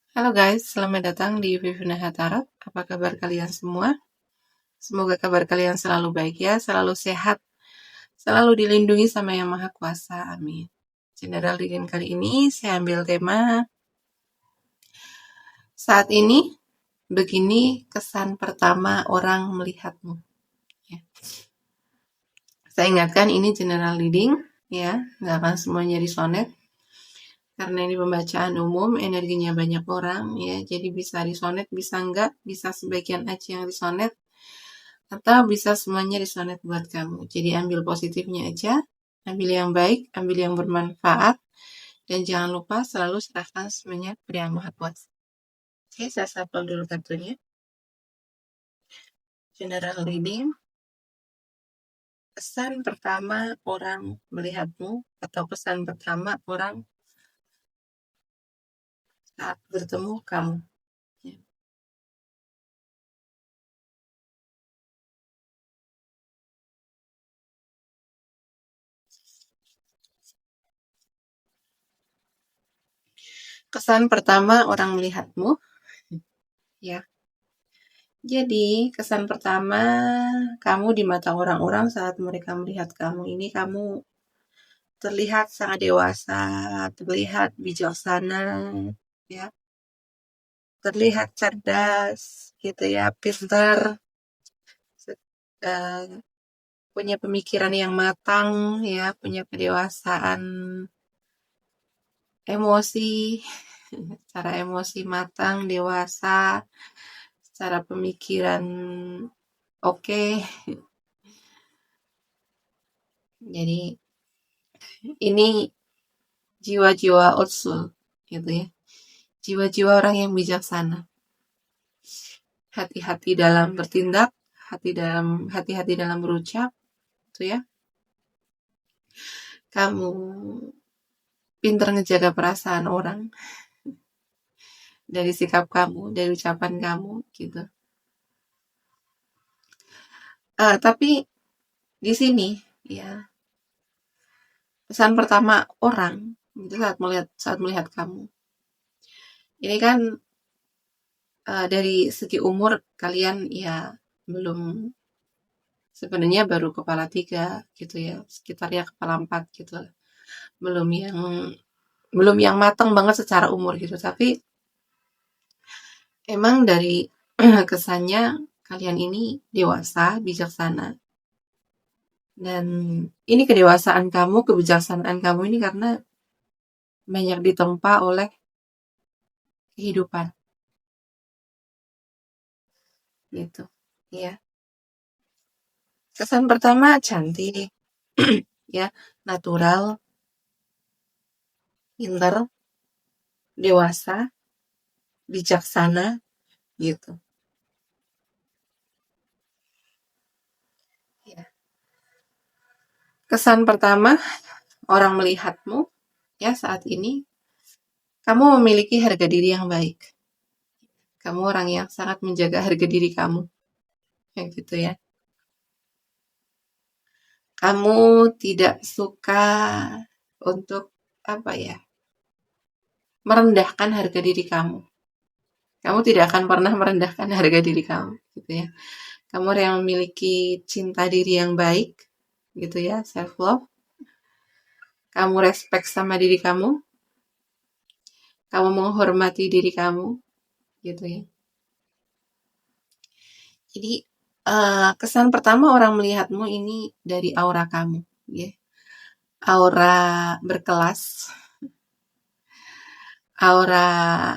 Halo guys, selamat datang di Vivina Tarot. Apa kabar kalian semua? Semoga kabar kalian selalu baik ya, selalu sehat, selalu dilindungi sama Yang Maha Kuasa. Amin. General reading kali ini saya ambil tema saat ini begini kesan pertama orang melihatmu. Ya. Saya ingatkan ini general reading ya, nggak akan semuanya disonet. Karena ini pembacaan umum, energinya banyak orang ya, jadi bisa disonet, bisa enggak, bisa sebagian aja yang disonet, atau bisa semuanya disonet buat kamu. Jadi ambil positifnya aja, ambil yang baik, ambil yang bermanfaat, dan jangan lupa selalu serahkan semuanya kepada Yang Maha Kuasa. Oke, saya shuffle dulu kartunya. General reading. Pesan pertama orang melihatmu, atau pesan pertama orang saat bertemu kamu. Ya. Kesan pertama orang melihatmu, ya. Jadi, kesan pertama kamu di mata orang-orang saat mereka melihat kamu ini, kamu terlihat sangat dewasa, terlihat bijaksana, ya, terlihat cerdas, gitu ya, pintar, uh, punya pemikiran yang matang, ya, punya kedewasaan emosi, secara emosi matang, dewasa, secara pemikiran oke. Jadi ini jiwa-jiwa old soul, gitu ya, jiwa-jiwa orang yang bijaksana. Hati-hati dalam bertindak, hati-hati dalam berucap, gitu ya. Kamu pintar ngejaga perasaan orang dari sikap kamu, dari ucapan kamu, gitu. Tapi di sini, ya, pesan pertama orang itu saat melihat kamu. Ini kan dari segi umur kalian ya belum, sebenarnya baru kepala 3 gitu ya, sekitar ya kepala 4 gitu, belum yang matang banget secara umur gitu, tapi emang dari kesannya kalian ini dewasa, bijaksana. Dan ini kedewasaan kamu, kebijaksanaan kamu ini karena banyak ditempa oleh kehidupan. Gitu. Ya. Kesan pertama cantik, ya, natural, pinter, dewasa, bijaksana, gitu. Ya. Kesan pertama orang melihatmu ya saat ini, kamu memiliki harga diri yang baik. Kamu orang yang sangat menjaga harga diri kamu. Kayak gitu ya. Kamu tidak suka untuk apa ya? Merendahkan harga diri kamu. Kamu tidak akan pernah merendahkan harga diri kamu, gitu ya. Kamu orang yang memiliki cinta diri yang baik, gitu ya, self love. Kamu respect sama diri kamu. Kamu menghormati diri kamu, gitu ya. Jadi kesan pertama orang melihatmu ini dari aura kamu, ya. Aura berkelas, aura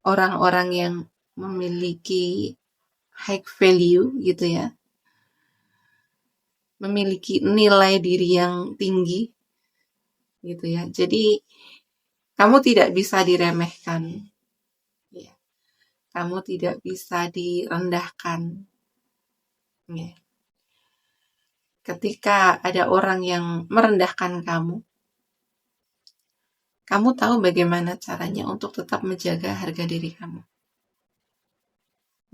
orang-orang yang memiliki high value, gitu ya. Memiliki nilai diri yang tinggi, gitu ya. Jadi kamu tidak bisa diremehkan, ya. Kamu tidak bisa direndahkan, ya. Ketika ada orang yang merendahkan kamu, kamu tahu bagaimana caranya untuk tetap menjaga harga diri kamu,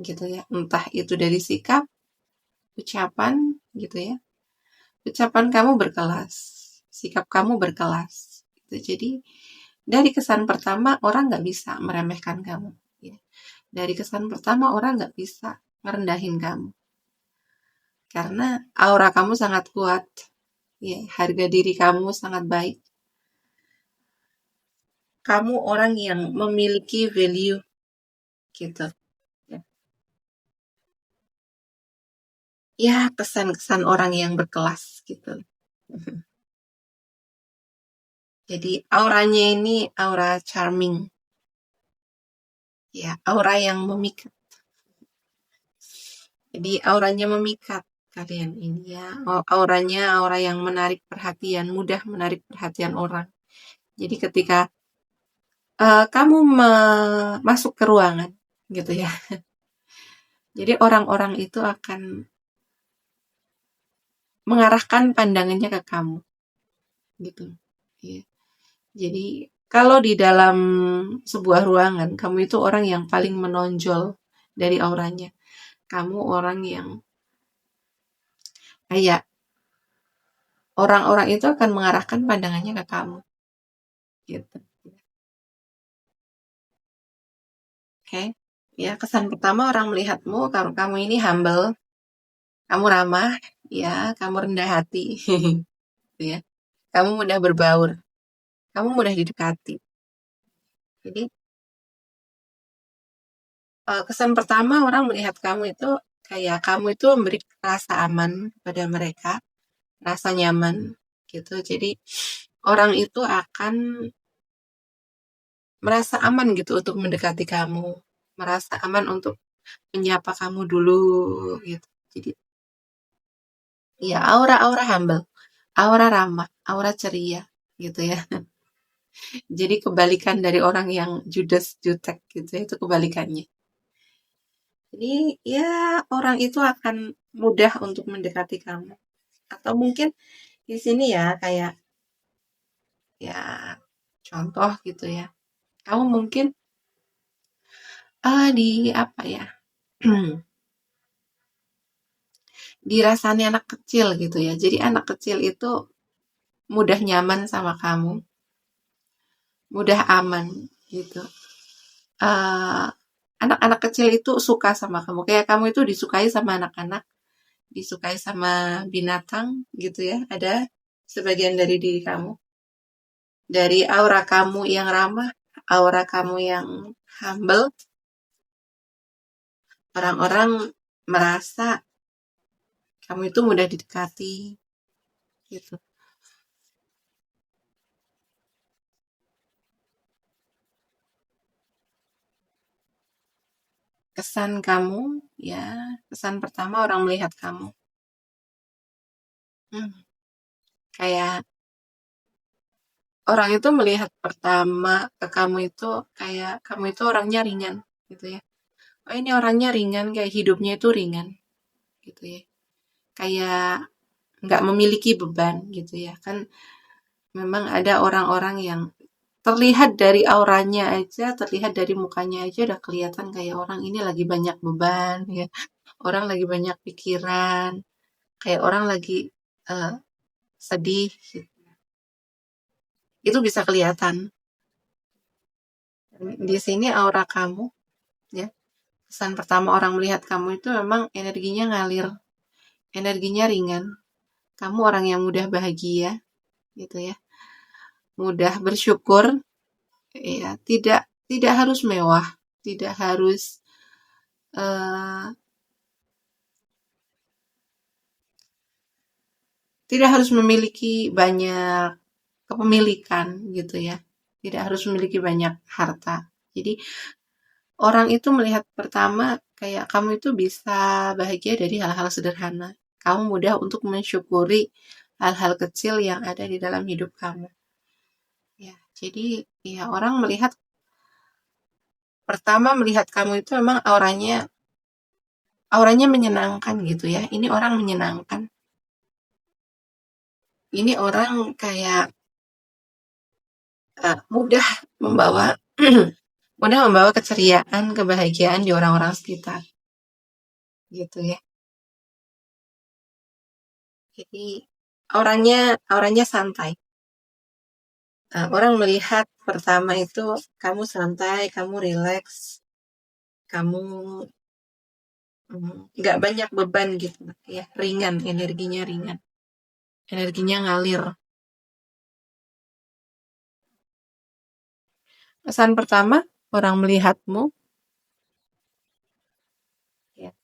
gitu ya. Entah itu dari sikap, ucapan, gitu ya. Ucapan kamu berkelas, sikap kamu berkelas, gitu. Jadi Dari kesan pertama orang nggak bisa meremehkan kamu. Ya. Dari kesan pertama orang nggak bisa merendahin kamu. Karena aura kamu sangat kuat. Ya, harga diri kamu sangat baik. Kamu orang yang memiliki value gitu. Ya, ya kesan-kesan orang yang berkelas gitu. Jadi auranya ini aura charming. Ya, aura yang memikat. Jadi auranya memikat kalian ini ya. Auranya aura yang menarik perhatian, mudah menarik perhatian orang. Jadi ketika kamu masuk ke ruangan gitu ya. Jadi orang-orang itu akan mengarahkan pandangannya ke kamu gitu. Ya. Jadi kalau di dalam sebuah ruangan, kamu itu orang yang paling menonjol dari auranya. Kamu orang yang kayak orang-orang itu akan mengarahkan pandangannya ke kamu gitu. Oke. Ya, kesan pertama orang melihatmu kalau kamu ini humble, kamu ramah, ya, kamu rendah hati, ya. Kamu mudah berbaur, kamu mudah didekati. Jadi kesan pertama orang melihat kamu itu kayak kamu itu memberi rasa aman kepada mereka, rasa nyaman gitu. Jadi orang itu akan merasa aman gitu untuk mendekati kamu, merasa aman untuk menyapa kamu dulu gitu. Jadi ya aura-aura humble, aura ramah, aura ceria gitu ya. Jadi kebalikan dari orang yang judes, jutek gitu ya, itu kebalikannya. Jadi ya orang itu akan mudah untuk mendekati kamu. Atau mungkin di sini ya kayak ya contoh gitu ya. Kamu mungkin di apa ya? Dirasani anak kecil gitu ya. Jadi anak kecil itu mudah nyaman sama kamu, mudah aman gitu. Eh, anak-anak kecil itu suka sama kamu. Kayak kamu itu disukai sama anak-anak, disukai sama binatang gitu ya. Ada sebagian dari diri kamu. Dari aura kamu yang ramah, aura kamu yang humble, orang-orang merasa kamu itu mudah didekati gitu. Kesan kamu, ya, kesan pertama orang melihat kamu. Hmm, kayak orang itu melihat pertama ke kamu itu kayak kamu itu orangnya ringan gitu ya. Oh ini orangnya ringan, kayak hidupnya itu ringan gitu ya. Kayak nggak memiliki beban gitu ya. Kan memang ada orang-orang yang terlihat dari auranya aja, terlihat dari mukanya aja udah kelihatan kayak orang ini lagi banyak beban ya. Orang lagi banyak pikiran, kayak orang lagi eh, sedih gitu. Itu bisa kelihatan. Di sini aura kamu ya. Kesan pertama orang melihat kamu itu memang energinya ngalir, energinya ringan. Kamu orang yang mudah bahagia gitu ya. Mudah bersyukur ya, tidak harus mewah, tidak harus eh, tidak harus memiliki banyak kepemilikan gitu ya. Tidak harus memiliki banyak harta. Jadi orang itu melihat pertama kayak kamu itu bisa bahagia dari hal-hal sederhana. Kamu mudah untuk mensyukuri hal-hal kecil yang ada di dalam hidup kamu. Ya, jadi ya orang melihat pertama melihat kamu itu memang auranya menyenangkan gitu ya. Ini orang menyenangkan. Ini orang kayak mudah membawa mudah membawa keceriaan, kebahagiaan di orang-orang sekitar gitu ya. Jadi auranya auranya santai. Orang melihat pertama itu kamu santai, kamu rileks, kamu nggak banyak beban gitu ya, ringan, energinya ngalir. Kesan pertama orang melihatmu, ya,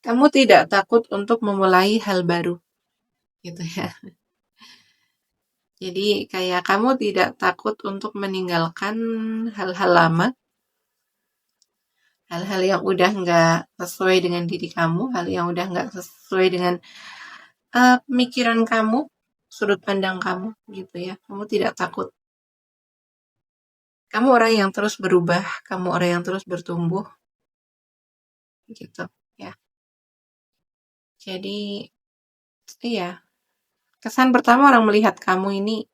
kamu tidak takut untuk memulai hal baru, gitu ya. Jadi kayak kamu tidak takut untuk meninggalkan hal-hal lama, hal-hal yang udah nggak sesuai dengan diri kamu, hal yang udah nggak sesuai dengan pemikiran kamu, sudut pandang kamu, gitu ya. Kamu tidak takut. Kamu orang yang terus berubah, kamu orang yang terus bertumbuh, gitu ya. Jadi, iya, kesan pertama orang melihat kamu ini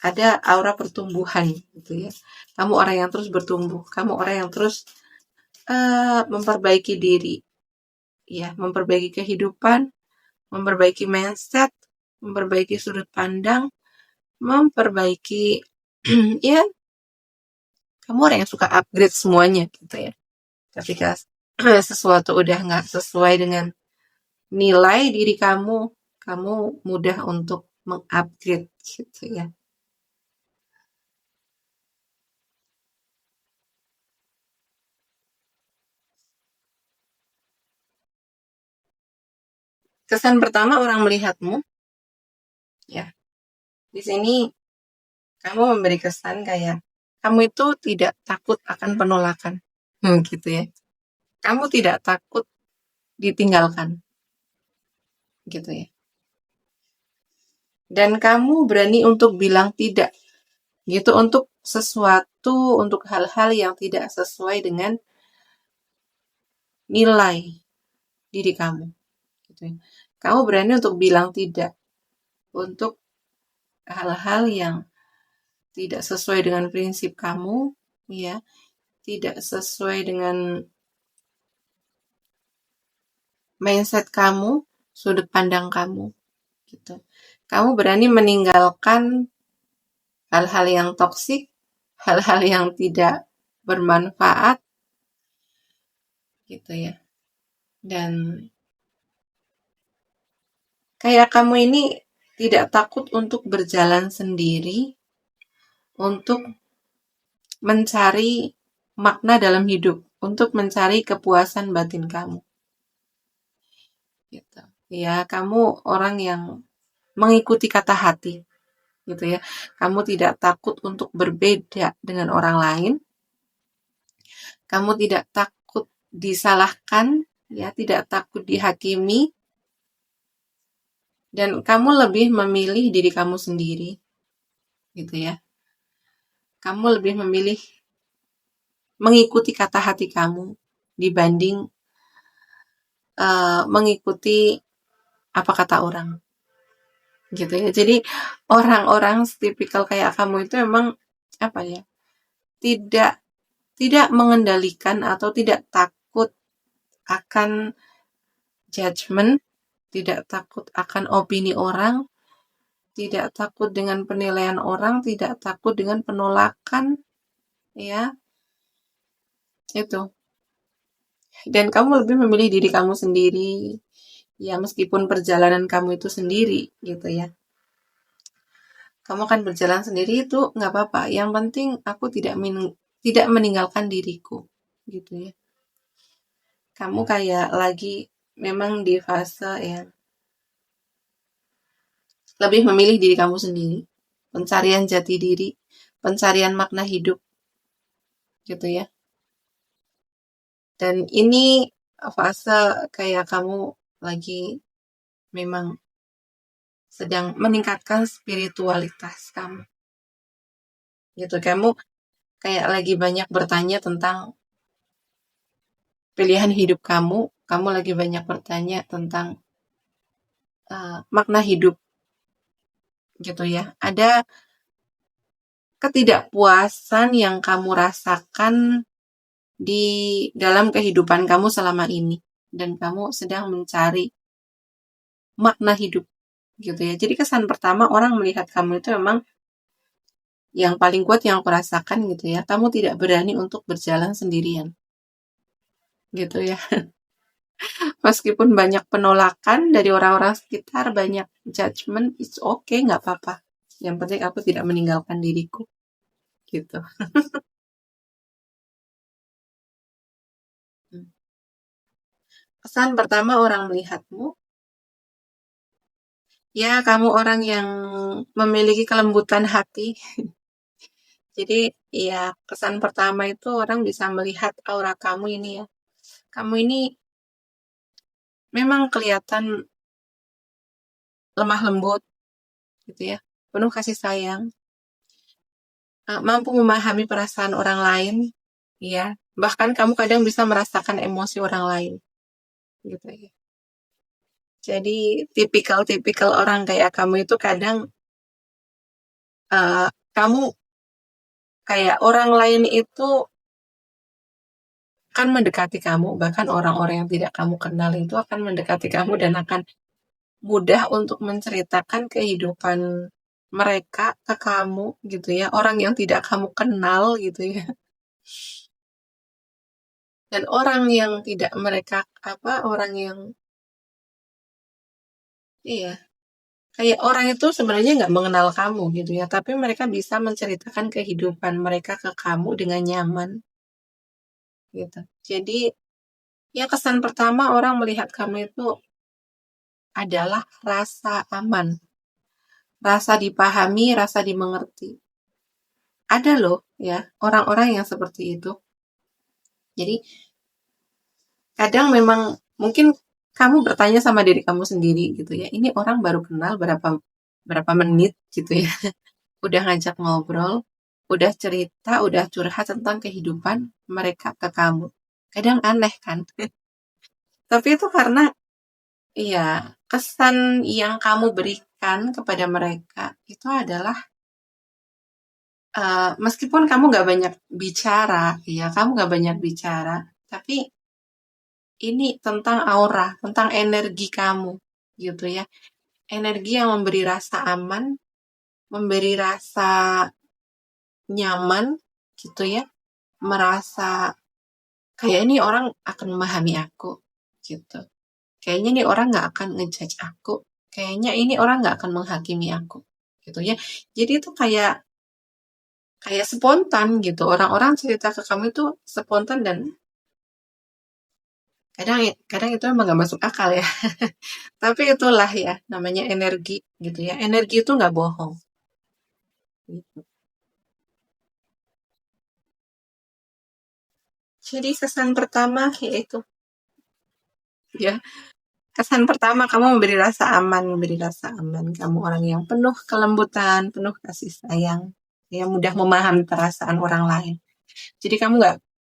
ada aura pertumbuhan, gitu ya. Kamu orang yang terus bertumbuh, kamu orang yang terus memperbaiki diri, ya, memperbaiki kehidupan, memperbaiki mindset, memperbaiki sudut pandang, memperbaiki ya, kamu orang yang suka upgrade semuanya gitu ya. Ketika sesuatu udah nggak sesuai dengan nilai diri kamu, kamu mudah untuk mengupgrade gitu ya. Kesan pertama orang melihatmu, ya, di sini kamu memberi kesan kayak kamu itu tidak takut akan penolakan, gitu ya. Kamu tidak takut ditinggalkan, gitu ya. Dan kamu berani untuk bilang tidak, gitu, untuk sesuatu, untuk hal-hal yang tidak sesuai dengan nilai diri kamu, gitu ya. Kamu berani untuk bilang tidak untuk hal-hal yang tidak sesuai dengan prinsip kamu, ya, tidak sesuai dengan mindset kamu, sudut pandang kamu, gitu. Kamu berani meninggalkan hal-hal yang toksik, hal-hal yang tidak bermanfaat, gitu ya. Dan kayak kamu ini tidak takut untuk berjalan sendiri, untuk mencari makna dalam hidup, untuk mencari kepuasan batin kamu. Gitu. Ya, kamu orang yang mengikuti kata hati, gitu ya. Kamu tidak takut untuk berbeda dengan orang lain. Kamu tidak takut disalahkan, ya, tidak takut dihakimi. Dan kamu lebih memilih diri kamu sendiri, gitu ya. Kamu lebih memilih mengikuti kata hati kamu dibanding mengikuti apa kata orang, gitu ya. Jadi orang-orang tipikal kayak kamu itu emang apa ya, tidak mengendalikan atau tidak takut akan judgement, tidak takut akan opini orang, tidak takut dengan penilaian orang, tidak takut dengan penolakan, ya, itu. Dan kamu lebih memilih diri kamu sendiri, ya, meskipun perjalanan kamu itu sendiri, gitu ya. Kamu akan berjalan sendiri itu nggak apa-apa. Yang penting aku tidak meninggalkan diriku, gitu ya. Kamu kayak lagi memang di fase yang lebih memilih diri kamu sendiri, pencarian jati diri, pencarian makna hidup, gitu ya. Dan ini fase kayak kamu lagi memang sedang meningkatkan spiritualitas kamu, gitu. Kamu kayak lagi banyak bertanya tentang pilihan hidup kamu lagi banyak bertanya tentang makna hidup, gitu ya. Ada ketidakpuasan yang kamu rasakan di dalam kehidupan kamu selama ini, dan kamu sedang mencari makna hidup gitu ya. Jadi kesan pertama orang melihat kamu itu memang yang paling kuat yang aku rasakan gitu ya. Kamu tidak berani untuk berjalan sendirian gitu ya. Meskipun banyak penolakan dari orang-orang sekitar, banyak judgement, it's okay, nggak apa-apa. Yang penting aku tidak meninggalkan diriku gitu. Kesan pertama orang melihatmu, ya kamu orang yang memiliki kelembutan hati. Jadi ya kesan pertama itu orang bisa melihat aura kamu ini ya. Kamu ini memang kelihatan lemah lembut gitu ya. Penuh kasih sayang, mampu memahami perasaan orang lain, ya. Bahkan kamu kadang bisa merasakan emosi orang lain gitu ya. Jadi tipikal orang kayak kamu itu kadang kamu kayak orang lain itu akan mendekati kamu, bahkan orang-orang yang tidak kamu kenal itu akan mendekati kamu dan akan mudah untuk menceritakan kehidupan mereka ke kamu gitu ya, orang yang tidak kamu kenal gitu ya. Dan orang yang tidak mereka orang yang iya, kayak orang itu sebenarnya nggak mengenal kamu gitu ya, tapi mereka bisa menceritakan kehidupan mereka ke kamu dengan nyaman gitu. Jadi ya kesan pertama orang melihat kamu itu adalah rasa aman, rasa dipahami, rasa dimengerti. Ada loh ya orang-orang yang seperti itu. Jadi kadang memang mungkin kamu bertanya sama diri kamu sendiri gitu ya. Ini orang baru kenal berapa menit gitu ya. Udah ngajak ngobrol, udah cerita, udah curhat tentang kehidupan mereka ke kamu. Kadang aneh kan? Tapi itu karena iya, kesan yang kamu berikan kepada mereka itu adalah meskipun kamu nggak banyak bicara, ya kamu nggak banyak bicara, tapi ini tentang aura, tentang energi kamu, gitu ya. Energi yang memberi rasa aman, memberi rasa nyaman, gitu ya. Merasa kayak ini orang akan memahami aku, gitu. Kayaknya ini orang nggak akan ngejudge aku. Kayaknya ini orang nggak akan menghakimi aku, gitu ya. Jadi itu kayak spontan gitu. Orang-orang cerita ke kamu itu spontan dan kadang kadang itu emang gak masuk akal ya. Tapi itulah ya namanya energi gitu ya. Energi itu nggak bohong. Gitu. Jadi kesan pertama yaitu ya kesan pertama kamu memberi rasa aman, memberi rasa aman. Kamu orang yang penuh kelembutan, penuh kasih sayang, yang mudah memahami perasaan orang lain. Jadi kamu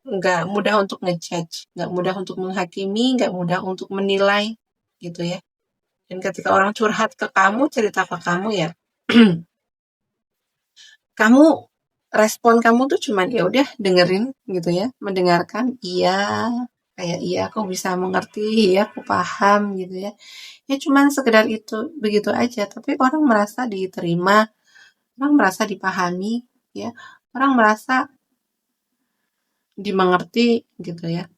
nggak mudah untuk ngejudge, nggak mudah untuk menghakimi, nggak mudah untuk menilai gitu ya. Dan ketika orang curhat ke kamu, cerita ke kamu ya, kamu respon kamu tuh cuman ya udah dengerin gitu ya, mendengarkan, iya, kayak iya aku bisa mengerti, iya aku paham gitu ya. Ya cuman sekedar itu, begitu aja. Tapi orang merasa diterima, orang merasa dipahami, ya, orang merasa dimengerti gitu ya.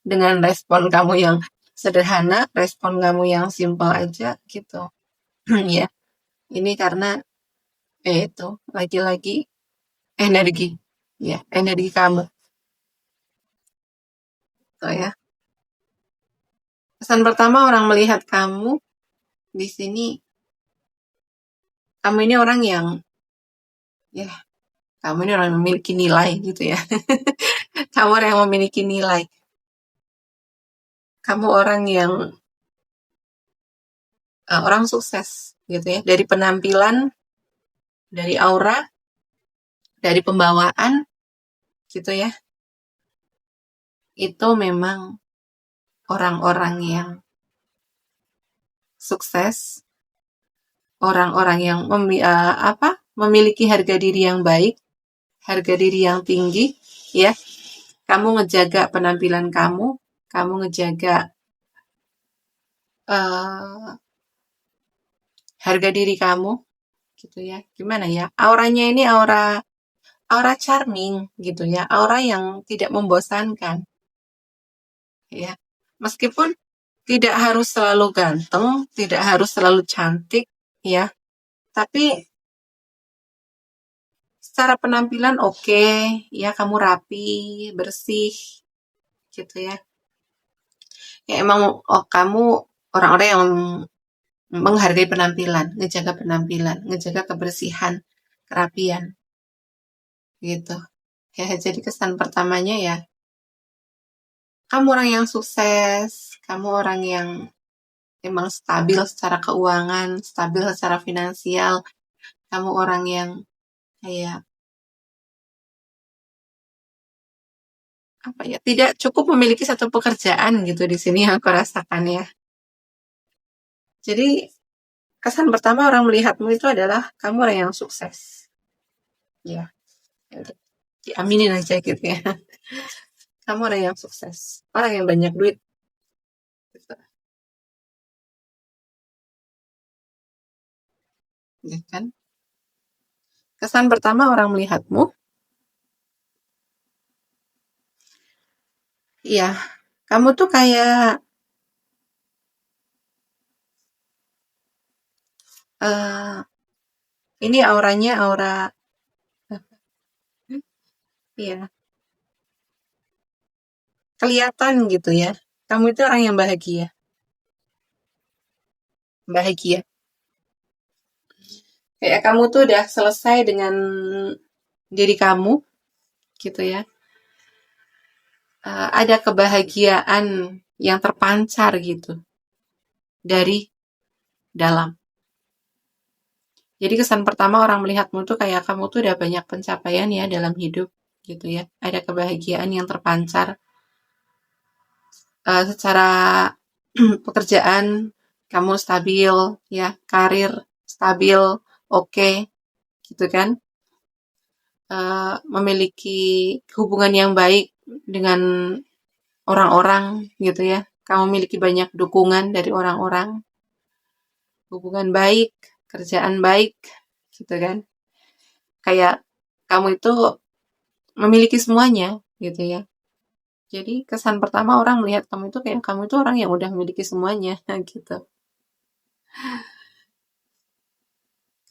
Dengan respon kamu yang sederhana, respon kamu yang simpel aja gitu. Ya, ini karena itu lagi-lagi energi, ya, energi kamu, tuh ya. Pesan pertama orang melihat kamu di sini, kamu ini orang yang, ya, kamu ini orang yang memiliki nilai gitu ya. Kamu orang yang memiliki nilai. Kamu orang yang orang sukses gitu ya. Dari penampilan, dari aura, dari pembawaan gitu ya. Itu memang orang-orang yang sukses, orang-orang yang memiliki harga diri yang baik, harga diri yang tinggi, ya. Kamu ngejaga penampilan kamu ngejaga harga diri kamu, gitu ya. Gimana ya? Auranya ini aura charming gitu ya, aura yang tidak membosankan ya. Meskipun tidak harus selalu ganteng, tidak harus selalu cantik ya, tapi secara penampilan oke, ya kamu rapi, bersih gitu ya. Ya emang kamu orang-orang yang menghargai penampilan, ngejaga kebersihan, kerapian gitu. Ya, jadi kesan pertamanya ya, kamu orang yang sukses, kamu orang yang emang stabil secara keuangan, stabil secara finansial, kamu orang yang kayak apa ya, tidak cukup memiliki satu pekerjaan gitu di sini yang aku rasakan ya. Jadi kesan pertama orang melihatmu itu adalah kamu orang yang sukses. Ya, diaminin aja gitu ya. Kamu orang yang sukses, orang yang banyak duit. Gitu. Ya kan? Kesan pertama orang melihatmu, iya, kamu tuh kayak ini auranya aura, iya, kelihatan gitu ya. Kamu itu orang yang bahagia, bahagia. Kayak kamu tuh udah selesai dengan diri kamu, gitu ya. Ada kebahagiaan yang terpancar gitu dari dalam. Jadi kesan pertama orang melihatmu tuh kayak kamu tuh udah banyak pencapaian ya dalam hidup, gitu ya. Ada kebahagiaan yang terpancar secara pekerjaan kamu stabil ya, karir stabil, oke, gitu kan. Memiliki hubungan yang baik dengan orang-orang gitu ya. Kamu memiliki banyak dukungan dari orang-orang, hubungan baik, kerjaan baik, gitu kan. Kayak kamu itu memiliki semuanya gitu ya. Jadi kesan pertama orang melihat kamu itu kayak kamu itu orang yang udah memiliki semuanya gitu.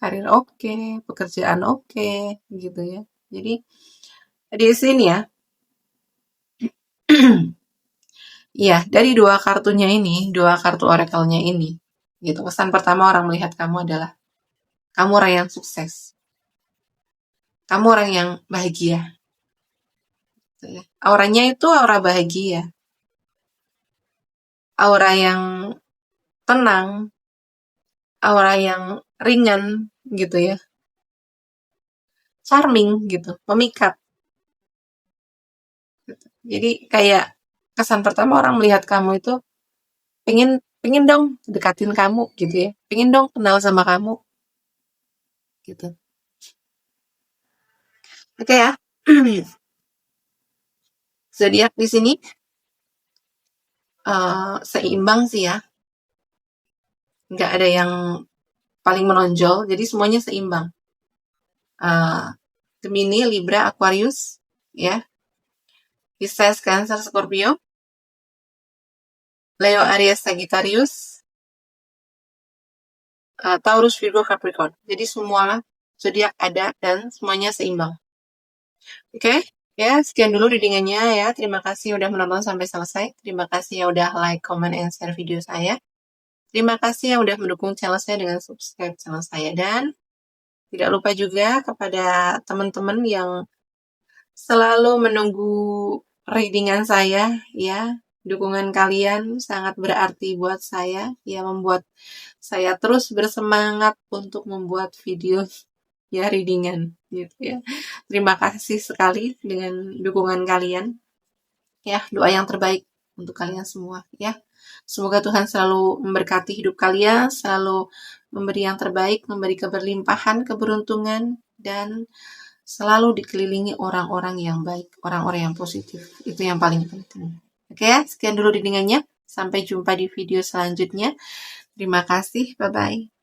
Karir oke, pekerjaan oke, gitu ya. Jadi di sini ya, iya dari dua kartunya ini, dua kartu oracle-nya ini, gitu. Kesan pertama orang melihat kamu adalah kamu orang yang sukses, kamu orang yang bahagia. Gitu ya. Auranya itu aura bahagia, aura yang tenang, aura yang ringan, gitu ya, charming gitu, memikat. Gitu. Jadi kayak kesan pertama orang melihat kamu itu pengen pengen dong dekatin kamu gitu ya, pengen dong kenal sama kamu gitu. Oke ya, zodiak di sini seimbang sih ya, nggak ada yang paling menonjol, jadi semuanya seimbang. Gemini, Libra, Aquarius, ya, Pisces, Cancer, Scorpio, Leo, Aries, Sagittarius, Taurus, Virgo, Capricorn. Jadi semua zodiak ada dan semuanya seimbang. Oke, ya sekian dulu readingannya ya. Terima kasih udah menonton sampai selesai. Terima kasih ya udah like, comment, and share video saya. Terima kasih yang udah mendukung channel saya dengan subscribe channel saya. Dan tidak lupa juga kepada teman-teman yang selalu menunggu readingan saya ya. Dukungan kalian sangat berarti buat saya, ya membuat saya terus bersemangat untuk membuat video ya readingan gitu ya. Terima kasih sekali dengan dukungan kalian. Ya, doa yang terbaik untuk kalian semua ya. Semoga Tuhan selalu memberkati hidup kalian, selalu memberi yang terbaik, memberi keberlimpahan, keberuntungan, dan selalu dikelilingi orang-orang yang baik, orang-orang yang positif. Itu yang paling penting. Oke ya, sekian dulu readingannya. Sampai jumpa di video selanjutnya. Terima kasih, bye-bye.